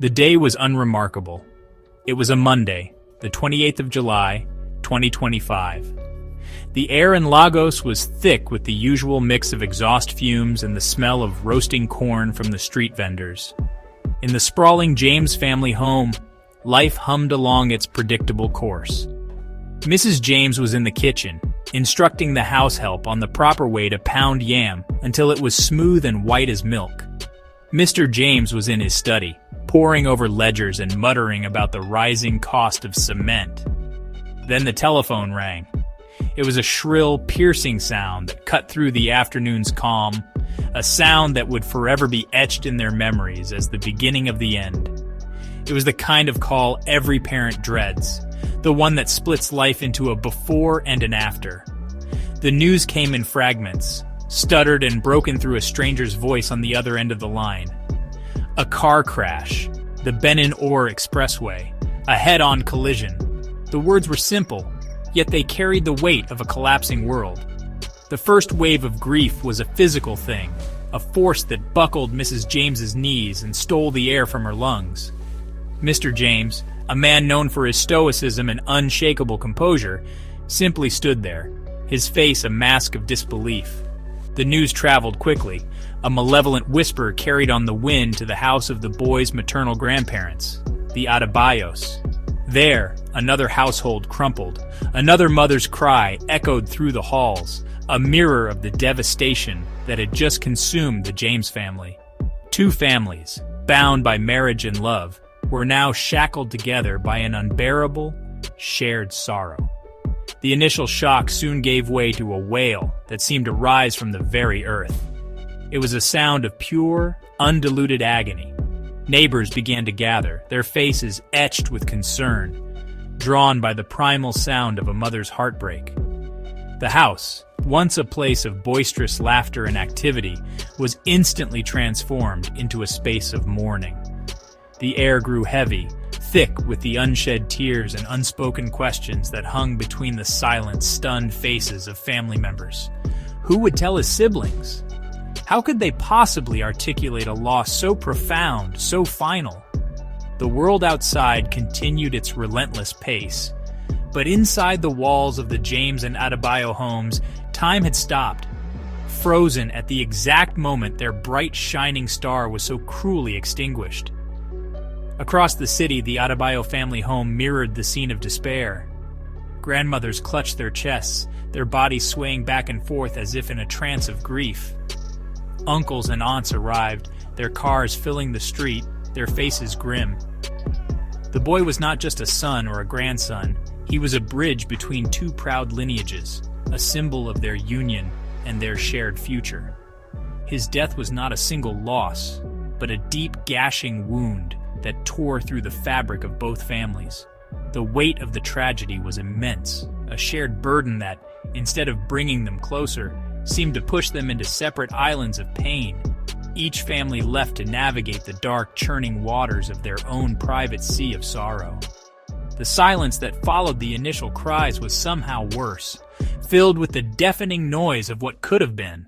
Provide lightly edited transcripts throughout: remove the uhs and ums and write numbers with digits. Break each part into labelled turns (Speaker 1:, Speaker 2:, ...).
Speaker 1: The day was unremarkable. It was a Monday, the 28th of July, 2025. The air in Lagos was thick with the usual mix of exhaust fumes and the smell of roasting corn from the street vendors. In the sprawling James family home, life hummed along its predictable course. Mrs. James was in the kitchen, instructing the house help on the proper way to pound yam until it was smooth and white as milk. Mr. James was in his study, poring over ledgers and muttering about the rising cost of cement. Then the telephone rang. It was a shrill, piercing sound that cut through the afternoon's calm, a sound that would forever be etched in their memories as the beginning of the end. It was the kind of call every parent dreads, the one that splits life into a before and an after. The news came in fragments, stuttered and broken through a stranger's voice on the other end of the line. A car crash, the Benin-Or Expressway, a head-on collision. The words were simple, yet they carried the weight of a collapsing world. The first wave of grief was a physical thing, a force that buckled Mrs. James's knees and stole the air from her lungs. Mr. James, a man known for his stoicism and unshakable composure, simply stood there, his face a mask of disbelief. The news traveled quickly. A malevolent whisper carried on the wind to the house of the boy's maternal grandparents, the Adebayos. There, another household crumpled. Another mother's cry echoed through the halls, a mirror of the devastation that had just consumed the James family. Two families, bound by marriage and love, were now shackled together by an unbearable, shared sorrow. The initial shock soon gave way to a wail that seemed to rise from the very earth. It was a sound of pure, undiluted agony. Neighbors began to gather, their faces etched with concern, drawn by the primal sound of a mother's heartbreak. The house, once a place of boisterous laughter and activity, was instantly transformed into a space of mourning. The air grew heavy, thick with the unshed tears and unspoken questions that hung between the silent, stunned faces of family members. Who would tell his siblings? How could they possibly articulate a loss so profound, so final? The world outside continued its relentless pace, but inside the walls of the James and Adebayo homes, time had stopped, frozen at the exact moment their bright shining star was so cruelly extinguished. Across the city, the Adebayo family home mirrored the scene of despair. Grandmothers clutched their chests, their bodies swaying back and forth as if in a trance of grief. Uncles and aunts arrived, their cars filling the street, their faces grim. The boy was not just a son or a grandson, he was a bridge between two proud lineages, a symbol of their union and their shared future. His death was not a single loss, but a deep gashing wound that tore through the fabric of both families. The weight of the tragedy was immense, a shared burden that, instead of bringing them closer, seemed to push them into separate islands of pain, each family left to navigate the dark, churning waters of their own private sea of sorrow. The silence that followed the initial cries was somehow worse, filled with the deafening noise of what could have been.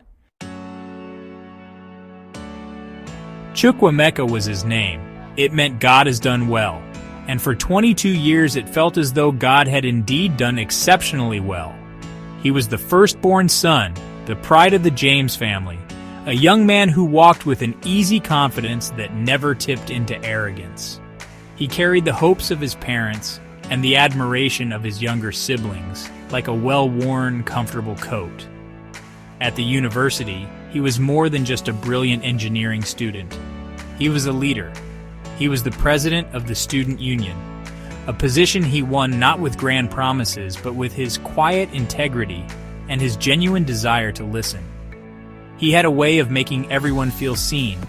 Speaker 1: Chukwuemeka was his name. It meant God has done well, and for 22 years it felt as though God had indeed done exceptionally well. He was the firstborn son, the pride of the James family, a young man who walked with an easy confidence that never tipped into arrogance. He carried the hopes of his parents and the admiration of his younger siblings like a well-worn, comfortable coat. At the university, he was more than just a brilliant engineering student. He was a leader. He was the president of the student union, a position he won not with grand promises but with his quiet integrity and his genuine desire to listen. He had a way of making everyone feel seen,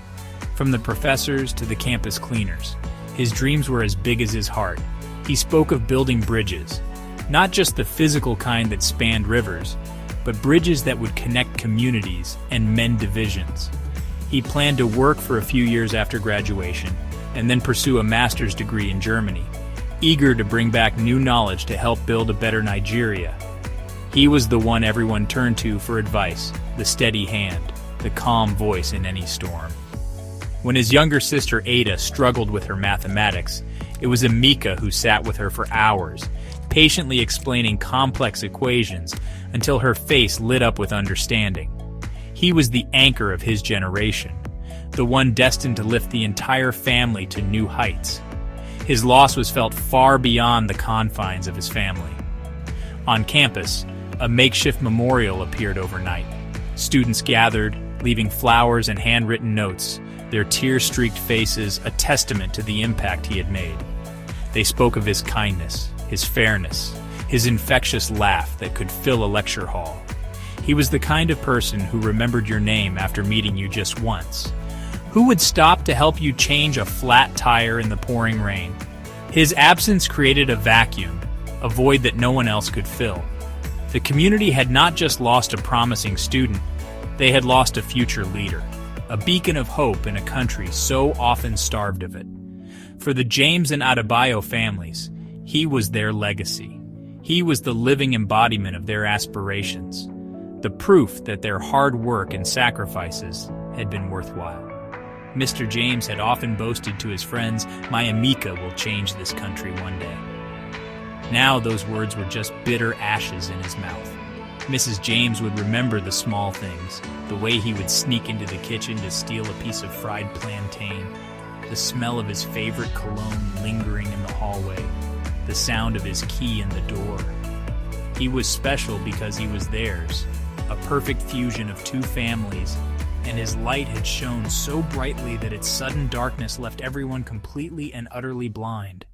Speaker 1: from the professors to the campus cleaners. His dreams were as big as his heart. He spoke of building bridges, not just the physical kind that spanned rivers, but bridges that would connect communities and mend divisions. He planned to work for a few years after graduation, and then pursue a master's degree in Germany, eager to bring back new knowledge to help build a better Nigeria. He was the one everyone turned to for advice, the steady hand, the calm voice in any storm. When his younger sister Ada struggled with her mathematics, it was Amika who sat with her for hours, patiently explaining complex equations until her face lit up with understanding. He was the anchor of his generation, the one destined to lift the entire family to new heights. His loss was felt far beyond the confines of his family. On campus, a makeshift memorial appeared overnight. Students gathered, leaving flowers and handwritten notes, their tear-streaked faces a testament to the impact he had made. They spoke of his kindness, his fairness, his infectious laugh that could fill a lecture hall. He was the kind of person who remembered your name after meeting you just once. Who would stop to help you change a flat tire in the pouring rain? His absence created a vacuum, a void that no one else could fill. The community had not just lost a promising student, they had lost a future leader, a beacon of hope in a country so often starved of it. For the James and Adebayo families, he was their legacy. He was the living embodiment of their aspirations, the proof that their hard work and sacrifices had been worthwhile. Mr. James had often boasted to his friends, "My Amika will change this country one day." Now those words were just bitter ashes in his mouth. Mrs. James would remember the small things, the way he would sneak into the kitchen to steal a piece of fried plantain, the smell of his favorite cologne lingering in the hallway, the sound of his key in the door. He was special because he was theirs, a perfect fusion of two families, and his light had shone so brightly that its sudden darkness left everyone completely and utterly blind.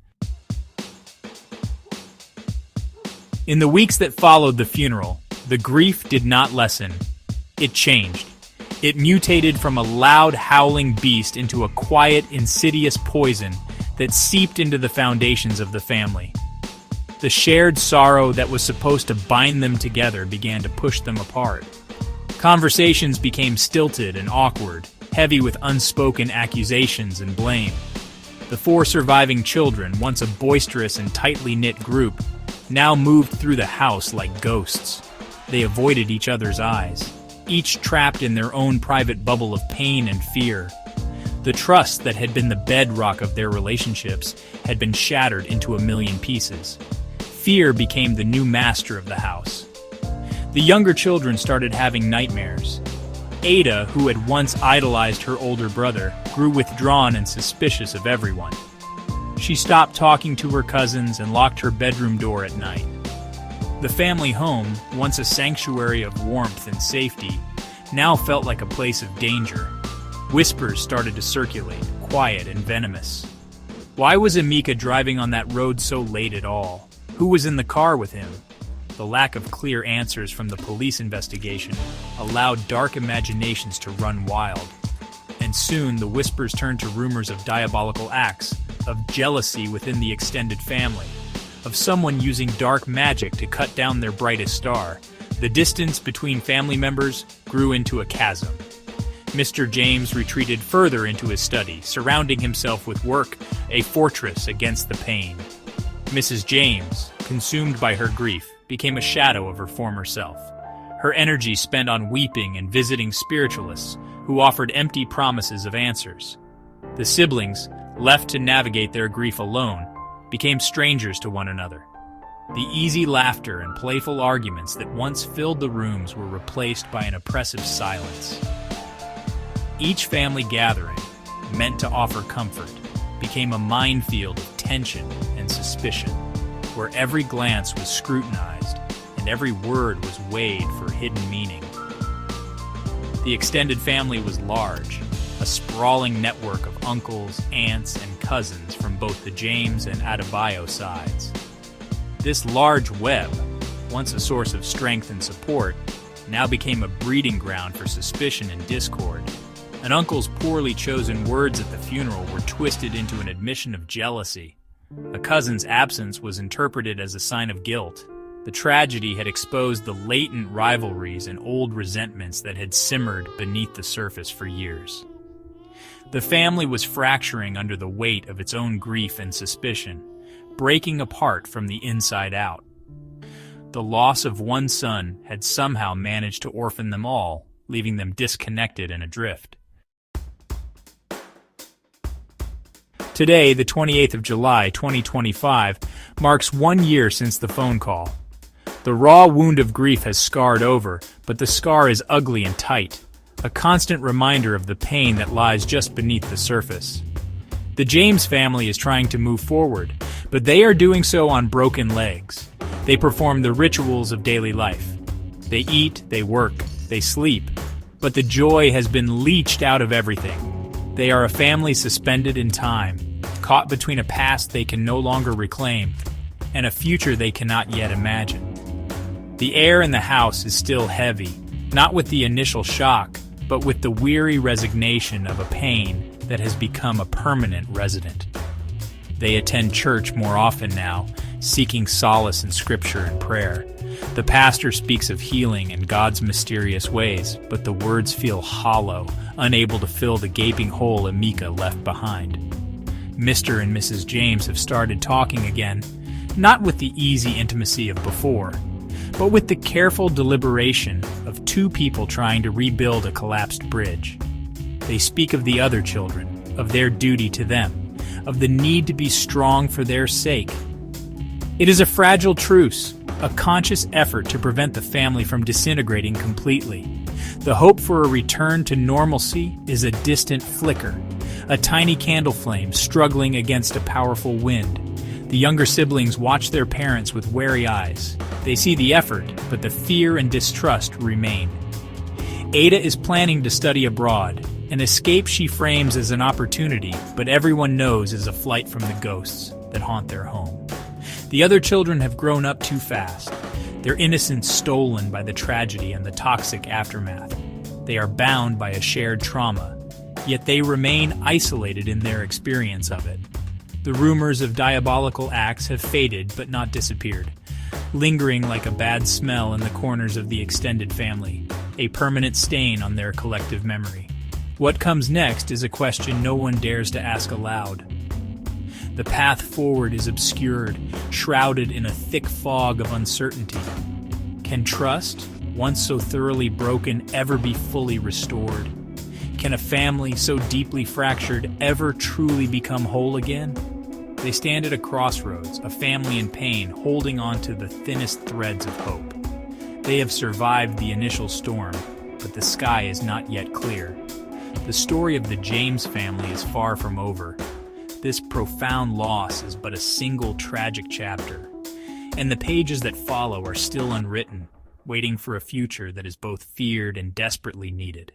Speaker 1: In the weeks that followed the funeral, the grief did not lessen. It changed. It mutated from a loud, howling beast into a quiet, insidious poison that seeped into the foundations of the family. The shared sorrow that was supposed to bind them together began to push them apart. Conversations became stilted and awkward, heavy with unspoken accusations and blame. The four surviving children, once a boisterous and tightly knit group, now moved through the house like ghosts. They avoided each other's eyes, each trapped in their own private bubble of pain and fear. The trust that had been the bedrock of their relationships had been shattered into a million pieces. Fear became the new master of the house. The younger children started having nightmares. Ada, who had once idolized her older brother, grew withdrawn and suspicious of everyone. She stopped talking to her cousins and locked her bedroom door at night. The family home, once a sanctuary of warmth and safety, now felt like a place of danger. Whispers started to circulate, quiet and venomous. Why was Amika driving on that road so late at all? Who was in the car with him? The lack of clear answers from the police investigation allowed dark imaginations to run wild. And soon the whispers turned to rumors of diabolical acts, of jealousy within the extended family, of someone using dark magic to cut down their brightest star. The distance between family members grew into a chasm. Mr. James retreated further into his study, surrounding himself with work, a fortress against the pain. Mrs. James, consumed by her grief, became a shadow of her former self. Her energy spent on weeping and visiting spiritualists who offered empty promises of answers. The siblings, left to navigate their grief alone, became strangers to one another. The easy laughter and playful arguments that once filled the rooms were replaced by an oppressive silence. Each family gathering, meant to offer comfort, became a minefield of tension and suspicion, where every glance was scrutinized and every word was weighed for hidden meaning. The extended family was large, a sprawling network of uncles, aunts, and cousins from both the James and Adebayo sides. This large web, once a source of strength and support, now became a breeding ground for suspicion and discord. An uncle's poorly chosen words at the funeral were twisted into an admission of jealousy. A cousin's absence was interpreted as a sign of guilt. The tragedy had exposed the latent rivalries and old resentments that had simmered beneath the surface for years. The family was fracturing under the weight of its own grief and suspicion, breaking apart from the inside out. The loss of one son had somehow managed to orphan them all, leaving them disconnected and adrift. Today, the 28th of July, 2025, marks 1 year since the phone call. The raw wound of grief has scarred over, but the scar is ugly and tight, a constant reminder of the pain that lies just beneath the surface. The James family is trying to move forward, but they are doing so on broken legs. They perform the rituals of daily life. They eat, they work, they sleep, but the joy has been leached out of everything. They are a family suspended in time, caught between a past they can no longer reclaim and a future they cannot yet imagine. The air in the house is still heavy, not with the initial shock, but with the weary resignation of a pain that has become a permanent resident. They attend church more often now, seeking solace in scripture and prayer. The pastor speaks of healing and God's mysterious ways, but the words feel hollow, unable to fill the gaping hole Amika left behind. Mr. and Mrs. James have started talking again, not with the easy intimacy of before, but with the careful deliberation of two people trying to rebuild a collapsed bridge. They speak of the other children, of their duty to them, of the need to be strong for their sake. It is a fragile truce, a conscious effort to prevent the family from disintegrating completely. The hope for a return to normalcy is a distant flicker, a tiny candle flame struggling against a powerful wind. The younger siblings watch their parents with wary eyes. They see the effort, but the fear and distrust remain. Ada is planning to study abroad, an escape she frames as an opportunity, but everyone knows is a flight from the ghosts that haunt their home. The other children have grown up too fast, their innocence stolen by the tragedy and the toxic aftermath. They are bound by a shared trauma, yet they remain isolated in their experience of it. The rumors of diabolical acts have faded but not disappeared, lingering like a bad smell in the corners of the extended family, a permanent stain on their collective memory. What comes next is a question no one dares to ask aloud. The path forward is obscured, shrouded in a thick fog of uncertainty. Can trust, once so thoroughly broken, ever be fully restored? Can a family so deeply fractured ever truly become whole again? They stand at a crossroads, a family in pain, holding on to the thinnest threads of hope. They have survived the initial storm, but the sky is not yet clear. The story of the James family is far from over. This profound loss is but a single tragic chapter, and the pages that follow are still unwritten, waiting for a future that is both feared and desperately needed.